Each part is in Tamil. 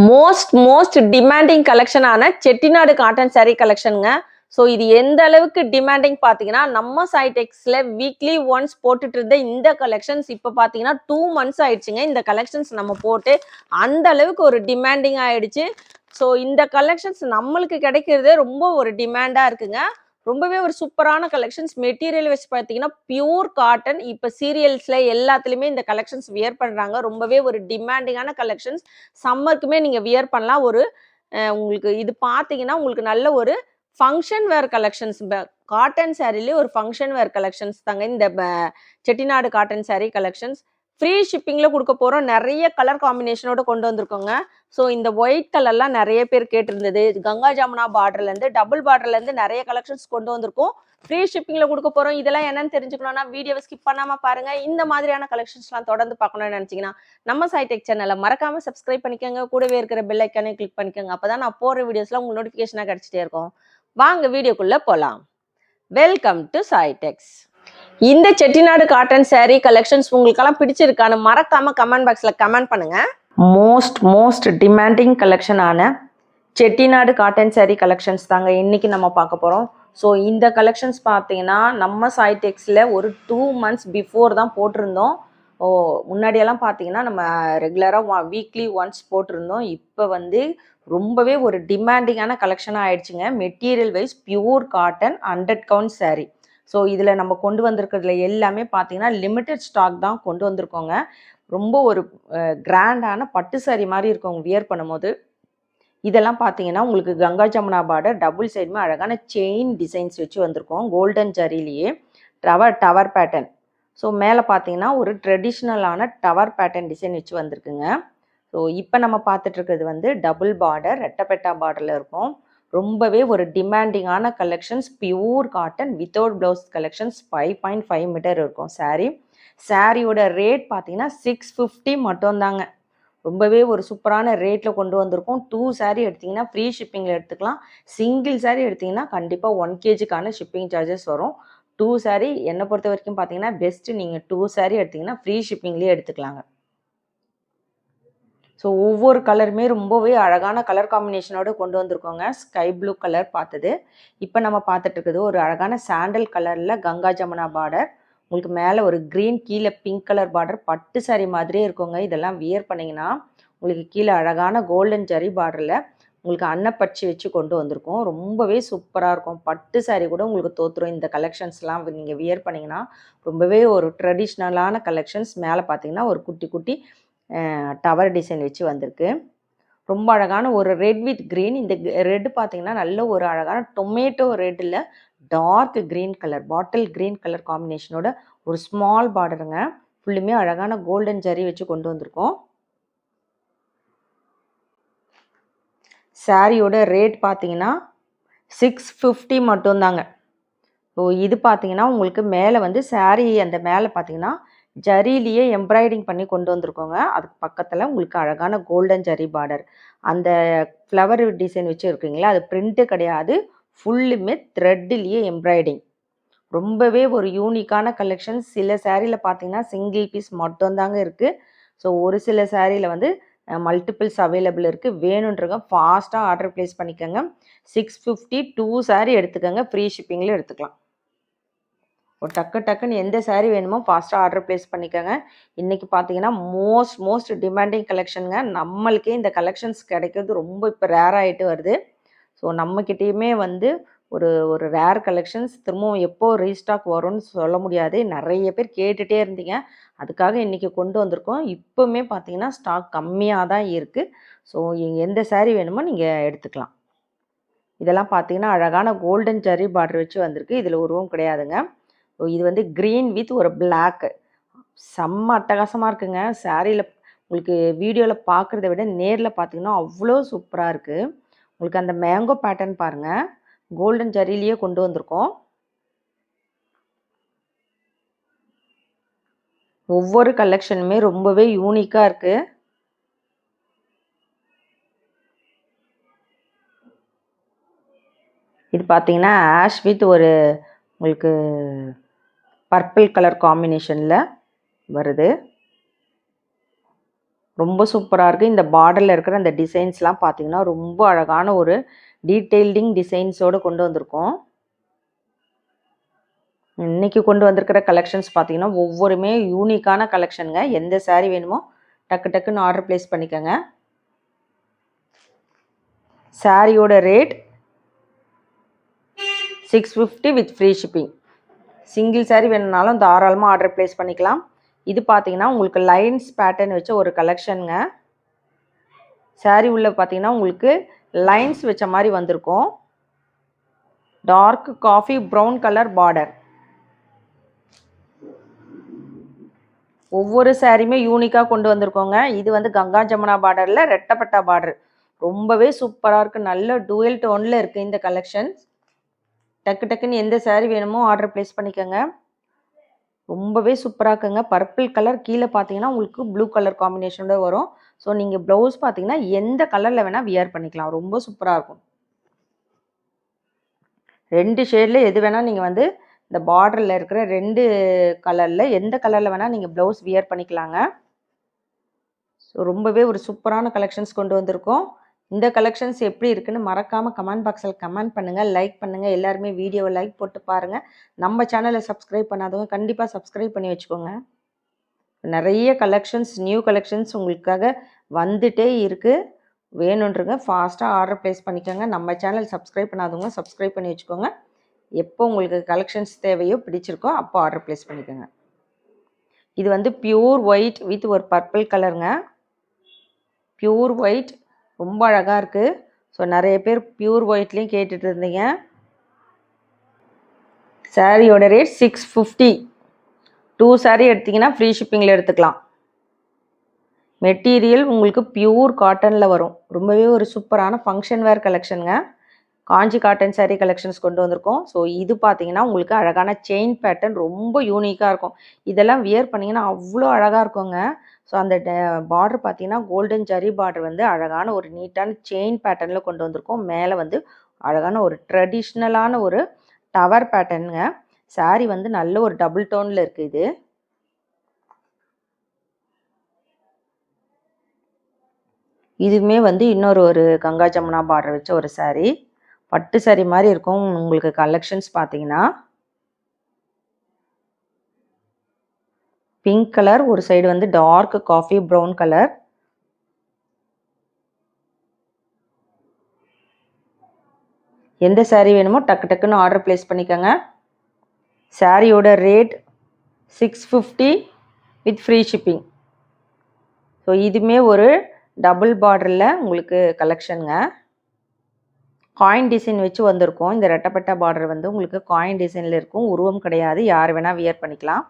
மோஸ்ட் டிமாண்டிங் கலெக்ஷனான செட்டிநாடு காட்டன் சாரீ கலெக்ஷனுங்க. ஸோ இது எந்த அளவுக்கு டிமாண்டிங் பார்த்தீங்கன்னா, நம்ம சைடெக்ஸில் வீக்லி ஒன்ஸ் போட்டுட்டு இருந்த இந்த கலெக்ஷன்ஸ் இப்போ பார்த்தீங்கன்னா 2 months ஆயிடுச்சுங்க. இந்த கலெக்ஷன்ஸ் நம்ம போட்டு அந்த அளவுக்கு ஒரு டிமாண்டிங் ஆயிடுச்சு. ஸோ இந்த கலெக்ஷன்ஸ் நம்மளுக்கு கிடைக்கிறது ரொம்ப ஒரு டிமாண்டாக இருக்குங்க. ரொம்பவே ஒரு சூப்பரான கலெக்ஷன்ஸ். மெட்டீரியல் வச்சு பார்த்தீங்கன்னா பியூர் காட்டன். இப்போ சீரியல்ஸில் எல்லாத்துலேயுமே இந்த கலெக்ஷன்ஸ் வியர் பண்ணுறாங்க. ரொம்பவே ஒரு டிமாண்டிங்கான கலெக்ஷன்ஸ். சம்மருக்குமே நீங்கள் வியர் பண்ணலாம். ஒரு உங்களுக்கு இது பார்த்தீங்கன்னா உங்களுக்கு நல்ல ஒரு ஃபங்க்ஷன் வேர் கலெக்ஷன்ஸ். காட்டன் சாரீலேயே ஒரு ஃபங்க்ஷன் வேர் கலெக்ஷன்ஸ் தாங்க இந்த Chettinad cotton sari collections. Free ஷிப்பிங்கில் கொடுக்க போகிறோம். நிறைய கலர் காம்பினேஷனோட கொண்டு வந்திருக்கோங்க. ஸோ இந்த ஒயிட் கலர்லாம் நிறைய பேர் கேட்டிருந்தது. கங்கா ஜமுனா பார்டர்லேருந்து டபுள் பார்டர்லேருந்து நிறைய கலெக்ஷன்ஸ் கொண்டு வந்திருக்கோம். ஃப்ரீ ஷிப்பிங்கில் கொடுக்க போகிறோம். இதெல்லாம் என்னன்னு தெரிஞ்சுக்கணும்னா வீடியோவை ஸ்கிப் பண்ணாமல் பாருங்கள். இந்த மாதிரியான கலெக்ஷன்ஸ்லாம் தொடர்ந்து பார்க்கணும்னு நினச்சிங்கன்னா நம்ம சைடெக் சேனலை மறக்காமல் சப்ஸ்கிரைப் பண்ணிக்கோங்க. கூடவே இருக்கிற பெல் ஐக்கானே கிளிக் பண்ணிக்கோங்க. அப்போ தான் நான் போகிற வீடியோஸ்லாம் உங்களுக்கு நோட்டிஃபிகேஷனாக கிடச்சிட்டே இருக்கும். வாங்க வீடியோக்குள்ளே போகலாம். Welcome to சைடெக்ஸ். இந்த செட்டிநாடு காட்டன் சாரீ கலெக்ஷன்ஸ் உங்களுக்கெல்லாம் பிடிச்சிருக்கான்னு மறக்காம கமெண்ட் பாக்ஸில் கமெண்ட் பண்ணுங்க. மோஸ்ட் டிமாண்டிங் கலெக்ஷனான செட்டிநாடு காட்டன் சாரீ கலெக்ஷன்ஸ் தாங்க இன்னைக்கு நம்ம பார்க்க போகிறோம். ஸோ இந்த கலெக்ஷன்ஸ் பார்த்தீங்கன்னா நம்ம சைடெக்ஸில் ஒரு 2 months பிஃபோர் தான் போட்டிருந்தோம். முன்னாடியெல்லாம் பார்த்தீங்கன்னா நம்ம ரெகுலராக வீக்லி ஒன்ஸ் போட்டிருந்தோம். இப்போ வந்து ரொம்பவே ஒரு டிமாண்டிங்கான கலெக்ஷனாக ஆயிடுச்சுங்க. Material wise pure cotton 100 count sari. So இதில் நம்ம கொண்டு வந்திருக்கிறதுல எல்லாமே பார்த்தீங்கன்னா லிமிட்டட் ஸ்டாக் தான் கொண்டு வந்திருக்கோங்க. ரொம்ப ஒரு கிராண்டான பட்டு சாரீ மாதிரி இருக்கும் வியர் பண்ணும்போது. இதெல்லாம் பார்த்தீங்கன்னா உங்களுக்கு கங்கா ஜமுனா பார்டர் டபுள் சைடுமே அழகான செயின் டிசைன்ஸ் வச்சு வந்திருக்கோம். கோல்டன் ஜரிலேயே டவர் பேட்டர்ன். ஸோ மேலே பார்த்தீங்கன்னா ஒரு ட்ரெடிஷ்னலான டவர் பேட்டர்ன் டிசைன் வச்சு வந்திருக்குங்க. ஸோ இப்போ நம்ம பார்த்துட்டு இருக்கிறது வந்து டபுள் பார்டர் ரெட்டப்பெட்டா பார்டரில் இருக்கும். ரொம்பவே ஒரு டிமாண்டிங்கான collections. Pure cotton without blouse collections. 5.5 metre இருக்கும் சாரியோட ரேட் பார்த்தீங்கன்னா 650 மட்டும்தாங்க. ரொம்பவே ஒரு சூப்பரான ரேட்டில் கொண்டு வந்திருக்கோம். 2 சாரீ எடுத்திங்கன்னா ஃப்ரீ ஷிப்பிங்கில் எடுத்துக்கலாம். சிங்கிள் சாரீ எடுத்திங்கன்னா கண்டிப்பாக 1 kgக்கான ஷிப்பிங் சார்ஜஸ் வரும். 2 சாரீ என்னை பொறுத்த வரைக்கும் பார்த்தீங்கன்னா பெஸ்ட்டு. நீங்கள் 2 சாரீ எடுத்திங்கன்னா ஃப்ரீ ஷிப்பிங்லேயே எடுத்துக்கலாங்க. ஸோ ஒவ்வொரு கலருமே ரொம்பவே அழகான கலர் காம்பினேஷனோடு கொண்டு வந்திருக்கோங்க. ஸ்கை ப்ளூ கலர் பார்த்தது. இப்போ நம்ம பார்த்துட்டு இருக்குது ஒரு அழகான சாண்டல் கலரில் கங்கா ஜமுனா பார்டர். உங்களுக்கு மேலே ஒரு க்ரீன், கீழே பிங்க் கலர் பார்டர். பட்டு சாரீ மாதிரியே இருக்குங்க. இதெல்லாம் வியர் பண்ணிங்கன்னா உங்களுக்கு கீழே அழகான கோல்டன் ஜரி பார்டரில் உங்களுக்கு அன்னப்பட்சி வச்சு கொண்டு வந்திருக்கோம். ரொம்பவே சூப்பராக இருக்கும். பட்டு சாரீ கூட உங்களுக்கு தோற்றுரும். இந்த கலெக்ஷன்ஸ்லாம் நீங்கள் வியர் பண்ணிங்கன்னா ரொம்பவே ஒரு ட்ரெடிஷ்னலான கலெக்ஷன்ஸ். மேலே பார்த்தீங்கன்னா ஒரு குட்டி டவர் டிசைன் வச்சு வந்திருக்கு. ரொம்ப அழகான ஒரு ரெட் வித் க்ரீன். இந்த ரெட் பார்த்தீங்கன்னா நல்ல ஒரு அழகான டொமேட்டோ ரெட்டில் dark green colour, bottle green colour காம்பினேஷனோட ஒரு ஸ்மால் பார்டருங்க. ஃபுல்லுமே அழகான கோல்டன் ஜரி வச்சு கொண்டு வந்திருக்கோம். சாரியோட ரேட் பார்த்தீங்கன்னா 650 மட்டும்தாங்க. ஸோ இது பார்த்தீங்கன்னா உங்களுக்கு மேலே வந்து சாரீ அந்த மேலே பார்த்தீங்கன்னா ஜரிலேயே எம்ப்ராய்டிங் பண்ணி கொண்டு வந்திருக்கோங்க. அதுக்கு பக்கத்தில் உங்களுக்கு அழகான கோல்டன் ஜரி பார்டர். அந்த ஃப்ளவர் டிசைன் வச்சு இருக்குங்களா, அது பிரிண்ட்டு கிடையாது. ஃபுல்லுமே த்ரெட்லேயே எம்ப்ராய்டிங். ரொம்பவே ஒரு யூனிக்கான கலெக்ஷன். சில சாரியில் பார்த்தீங்கன்னா சிங்கிள் பீஸ் மட்டும்தாங்க இருக்குது. ஸோ ஒரு சில சாரியில் வந்து மல்டிபிள்ஸ் அவைலபிள் இருக்குது. வேணுன்றவங்க ஃபாஸ்ட்டாக ஆர்டர் ப்ளேஸ் பண்ணிக்கோங்க. 650 2 சாரீ எடுத்துக்கோங்க. ஃப்ரீ ஷிப்பிங்கில் எடுத்துக்கலாம். ஒரு டக்குன்னு எந்த சாரீ வேணுமோ ஃபாஸ்ட்டாக ஆர்டர் ப்ளேஸ் பண்ணிக்கோங்க. இன்றைக்கி பார்த்தீங்கன்னா மோஸ்ட் டிமாண்டிங் கலெக்ஷனுங்க. நம்மளுக்கே இந்த கலெக்ஷன்ஸ் கிடைக்கிறது ரொம்ப இப்போ ரேர் ஆகிட்டு வருது. ஸோ நம்மக்கிட்டேயுமே வந்து ஒரு ரேர் கலெக்ஷன்ஸ் திரும்பவும் எப்போ ரீஸ்டாக் வரும்னு சொல்ல முடியாது. நிறைய பேர் கேட்டுகிட்டே இருந்தீங்க. அதுக்காக இன்றைக்கி கொண்டு வந்திருக்கோம். இப்போவுமே பார்த்தீங்கன்னா ஸ்டாக் கம்மியாக தான் இருக்குது. ஸோ எந்த சாரீ வேணுமோ நீங்கள் எடுத்துக்கலாம். இதெல்லாம் பார்த்தீங்கன்னா அழகான கோல்டன் ஜரி பார்டர் வச்சு வந்திருக்கு. இதில் உருவம் கிடையாதுங்க. இது வந்து க்ரீன் வித் ஒரு பிளாக்கு. செம்ம அட்டகாசமாக இருக்குங்க. சாரியில் உங்களுக்கு வீடியோவில் பார்க்குறத விட நேரில் பார்த்தீங்கன்னா அவ்வளோ சூப்பராக இருக்குது. உங்களுக்கு அந்த மேங்கோ பேட்டர்ன் பாருங்கள். கோல்டன் ஜரிலேயே கொண்டு வந்திருக்கோம். ஒவ்வொரு கலெக்ஷனுமே ரொம்பவே யூனிக்காக இருக்குது. இது பார்த்தீங்கன்னா ஆஷ் வித் ஒரு உங்களுக்கு பர்பிள் கலர் காம்பினேஷனில் வருது. ரொம்ப சூப்பராக இருக்குது. இந்த பார்டரில் இருக்கிற அந்த டிசைன்ஸ்லாம் பார்த்தீங்கன்னா ரொம்ப அழகான ஒரு டீட்டெயில்டிங் டிசைன்ஸோடு கொண்டு வந்திருக்கோம். இன்றைக்கி கொண்டு வந்திருக்கிற கலெக்ஷன்ஸ் பார்த்தீங்கன்னா ஒவ்வொருமே யூனிக்கான கலெக்ஷனுங்க. எந்த சாரீ வேணுமோ டக்கு டக்குன்னு ஆர்டர் ப்ளேஸ் பண்ணிக்கோங்க. சாரியோட rate 650 with free shipping. Single sari வேணும்னாலும் தாராளமாக ஆர்டர் ப்ளேஸ் பண்ணிக்கலாம். இது பார்த்தீங்கன்னா உங்களுக்கு லைன்ஸ் பேட்டர்ன் வச்ச ஒரு கலெக்ஷனுங்க. சாரீ உள்ள பார்த்தீங்கன்னா உங்களுக்கு லைன்ஸ் வச்ச மாதிரி வந்திருக்கும். Dark coffee brown colour border. ஒவ்வொரு சாரியுமே யூனிக்காக கொண்டு வந்திருக்கோங்க. இது வந்து கங்கா ஜமுனா பார்டரில் ரெட்டப்பட்டா பார்டர். ரொம்பவே சூப்பராக இருக்குது. நல்ல டூயல் டோனில் இருக்குது இந்த கலெக்ஷன்ஸ். டக்கு டக்குன்னு எந்த சாரீ வேணுமோ ஆர்டர் ப்ளேஸ் பண்ணிக்கோங்க. ரொம்பவே சூப்பராக இருக்குங்க. பர்பிள் கலர் கீழே பார்த்தீங்கன்னா உங்களுக்கு ப்ளூ கலர் காம்பினேஷனோட வரும். ஸோ நீங்கள் ப்ளவுஸ் பார்த்தீங்கன்னா எந்த கலரில் வேணால் வியர் பண்ணிக்கலாம். ரொம்ப சூப்பராக இருக்கும். 2 ஷேடில் எது வேணால் நீங்கள் வந்து இந்த பார்டரில் இருக்கிற 2 கலரில் எந்த கலரில் வேணால் நீங்கள் ப்ளவுஸ் வியர் பண்ணிக்கலாங்க. ஸோ ரொம்பவே ஒரு சூப்பரான கலெக்ஷன்ஸ் கொண்டு வந்திருக்கோம். இந்த கலெக்ஷன்ஸ் எப்படி இருக்குன்னு மறக்காமல் கமெண்ட் பாக்ஸில் கமெண்ட் பண்ணுங்கள், லைக் பண்ணுங்கள். எல்லாருமே வீடியோவை லைக் போட்டு பாருங்கள். நம்ம சேனலை சப்ஸ்கிரைப் பண்ணாதவங்க கண்டிப்பாக சப்ஸ்கிரைப் பண்ணி வச்சுக்கோங்க. நிறைய கலெக்ஷன்ஸ், நியூ கலெக்ஷன்ஸ் உங்களுக்காக வந்துட்டே இருக்குது. வேணுன்றங்க ஃபாஸ்ட்டாக ஆர்டர் ப்ளேஸ் பண்ணிக்கோங்க. நம்ம சேனல் சப்ஸ்கிரைப் பண்ணாதவங்க சப்ஸ்கிரைப் பண்ணி வச்சுக்கோங்க. எப்போ உங்களுக்கு கலெக்ஷன்ஸ் தேவையோ பிடிச்சிருக்கோ அப்போ ஆர்டர் ப்ளேஸ் பண்ணிக்கோங்க. இது வந்து பியூர் ஒயிட் வித் ஒரு பர்பிள் கலருங்க. பியூர் ஒயிட் ரொம்ப அழகாக இருக்குது. ஸோ நிறைய பேர் பியூர் ஒயிட்லேயும் கேட்டுட்டு இருந்தீங்க. சாரியோட ரேட் 650. 2 சாரீ எடுத்திங்கன்னா ஃப்ரீ ஷிப்பிங்கில் எடுத்துக்கலாம். மெட்டீரியல் உங்களுக்கு பியூர் காட்டனில் வரும். ரொம்பவே ஒரு சூப்பரான ஃபங்க்ஷன் வேர் கலெக்ஷனுங்க. காஞ்சி காட்டன் சாரீ கலெக்ஷன்ஸ் கொண்டு வந்திருக்கோம். ஸோ இது பார்த்தீங்கன்னா உங்களுக்கு அழகான செயின் பேட்டர்ன் ரொம்ப யூனிக்காக இருக்கும். இதெல்லாம் வியர் பண்ணிங்கன்னா அவ்வளோ அழகாக இருக்குங்க. ஸோ அந்த பார்டர் பார்த்தீங்கன்னா கோல்டன் ஜரி பார்டர் வந்து அழகான ஒரு நீட்டான செயின் பேட்டர்னில் கொண்டு வந்திருக்கோம். மேலே வந்து அழகான ஒரு ட்ரெடிஷ்னலான ஒரு டவர் பேட்டர்னுங்க. சாரீ வந்து நல்ல ஒரு டபுள் டோனில் இருக்குது. இது இதுவுமே வந்து இன்னொரு ஒரு கங்கா ஜமுனா பார்டர் வச்ச ஒரு சாரீ. பட்டு சாரீ மாதிரி இருக்கும். உங்களுக்கு கலெக்ஷன்ஸ் பார்த்தீங்கன்னா பிங்க் கலர், ஒரு சைடு வந்து டார்க் காஃபி ப்ரௌன் கலர். எந்த சாரீ வேணுமோ டக்கு டக்குன்னு ஆர்டர் ப்ளேஸ் பண்ணிக்கோங்க. சாரியோட rate 650 with free shipping. So இதுவுமே ஒரு டபுள் பார்டரில் உங்களுக்கு கலெக்ஷனுங்க. காயின் டிசைன் வச்சு வந்திருக்கும். இந்த ரெட்டப்பட்டா பார்டர் வந்து உங்களுக்கு காயின் டிசைனில் இருக்கும். உருவம் கிடையாது, யார் வேணால் வியர் பண்ணிக்கலாம்.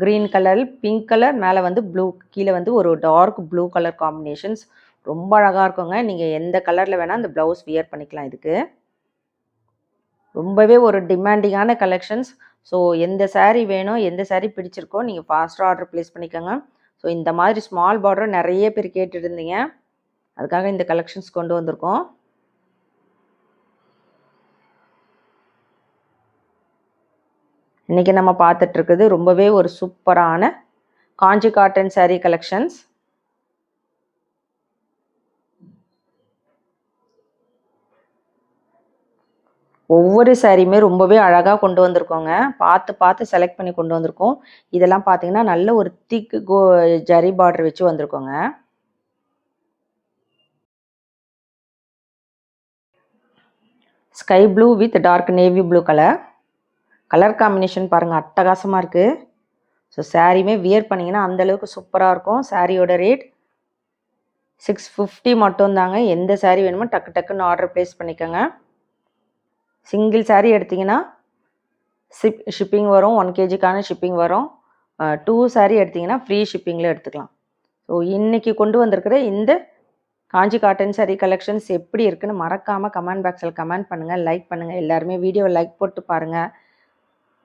க்ரீன் கலர், பிங்க் கலர், மேலே வந்து ப்ளூ, கீழே வந்து ஒரு டார்க் ப்ளூ கலர் காம்பினேஷன்ஸ். ரொம்ப அழகாக இருக்குங்க. நீங்கள் எந்த கலரில் வேணால் அந்த ப்ளவுஸ் வியர் பண்ணிக்கலாம். இதுக்கு ரொம்பவே ஒரு டிமாண்டிங்கான கலெக்ஷன்ஸ். ஸோ எந்த சாரீ வேணும், எந்த சாரீ பிடிச்சிருக்கோ நீங்கள் ஃபாஸ்ட்டாக ஆர்டர் ப்ளேஸ் பண்ணிக்கோங்க. ஸோ இந்த மாதிரி ஸ்மால் பார்டர் நிறைய பேர் கேட்டுட்டு இருந்தீங்க. அதுக்காக இந்த கலெக்ஷன்ஸ் கொண்டு வந்திருக்கோம். இன்றைக்கி நம்ம பார்த்துட்ருக்குது ரொம்பவே ஒரு சூப்பரான காஞ்சி காட்டன் சாரீ கலெக்ஷன்ஸ். ஒவ்வொரு சாரியுமே ரொம்பவே அழகாக கொண்டு வந்திருக்கோங்க. பார்த்து பார்த்து செலக்ட் பண்ணி கொண்டு வந்திருக்கோம். இதெல்லாம் பார்த்தீங்கன்னா நல்ல ஒரு திக் ஜரி பார்டர் வச்சு வந்திருக்கோங்க. Sky blue with dark navy blue colour combination பாருங்கள், அட்டகாசமாக இருக்குது. ஸோ சாரியுமே வியர் பண்ணிங்கன்னா அந்தளவுக்கு சூப்பராக இருக்கும். சாரியோட ரேட் 650 மட்டும்தாங்க. எந்த சாரீ வேணுமோ டக்கு டக்குன்னு ஆர்டர் ப்ளேஸ் பண்ணிக்கோங்க. சிங்கிள் சாரீ எடுத்திங்கன்னா ஷிப்பிங் வரும். 1 kgக்கான ஷிப்பிங் வரும். 2 சாரீ எடுத்திங்கன்னா ஃப்ரீ ஷிப்பிங்கில் எடுத்துக்கலாம். ஸோ இன்றைக்கி கொண்டு வந்திருக்கிற இந்த காஞ்சி காட்டன் சாரீ கலெக்ஷன்ஸ் எப்படி இருக்குன்னு மறக்காமல் கமெண்ட் பாக்ஸில் கமெண்ட் பண்ணுங்கள், லைக் பண்ணுங்கள். எல்லாருமே வீடியோவை லைக் போட்டு பாருங்கள்.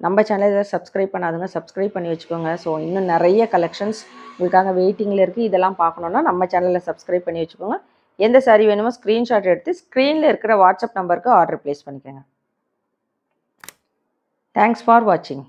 நம்ம சேனலை சப்ஸ்கிரைப் பண்ணாதுங்க சப்ஸ்கிரைப் பண்ணி வச்சுக்கோங்க. ஸோ இன்னும் நிறைய கலெக்ஷன்ஸ் உங்களுக்காக வெயிட்டிங்கில் இருக்குது. இதெல்லாம் பார்க்கணுன்னா நம்ம சேனலில் சப்ஸ்கிரைப் பண்ணி வச்சுக்கோங்க. எந்த சாரீ வேணுமோ ஸ்க்ரீன்ஷாட் எடுத்து ஸ்க்ரீனில் இருக்கிற வாட்ஸ்அப் நம்பருக்கு ஆர்டர் ப்ளேஸ் பண்ணிக்கோங்க. தேங்க்ஸ் ஃபார் வாட்சிங்.